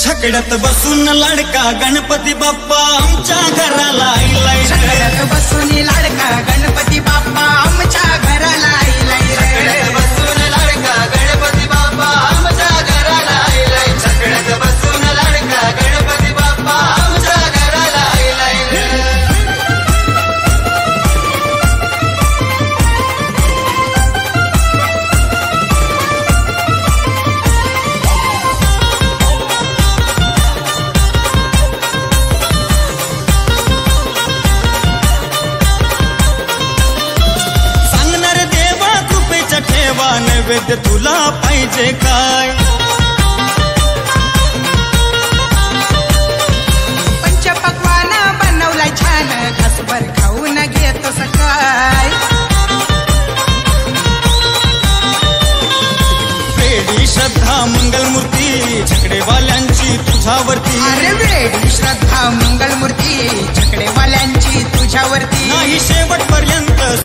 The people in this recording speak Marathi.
छकड्यात बसून लाडका गणपती बाप्पा आमच्या घराला आलाय छकड्यात बसून लाडका गणपती बाप्पा आमच्या घराला आलाय छकड्यात बसून लाडका गणपती बाप्पा आमच्या घराला आलाय छकड्यात बसून लाडका गणपती बाप्पा आमच्या घराला आलाय नैवेद्य तुला पाहिजे काय पंचपक्वान बनवलाय छान घासभर खाऊन घेतो सकाळ वेडी श्रद्धा मंगलमूर्ती छकडेवाल्यांची तुझ्यावरती अरे वेडी श्रद्धा मंगलमूर्ती छकडेवाल्यांची तुझ्यावरती नाही शेवटपर्यंत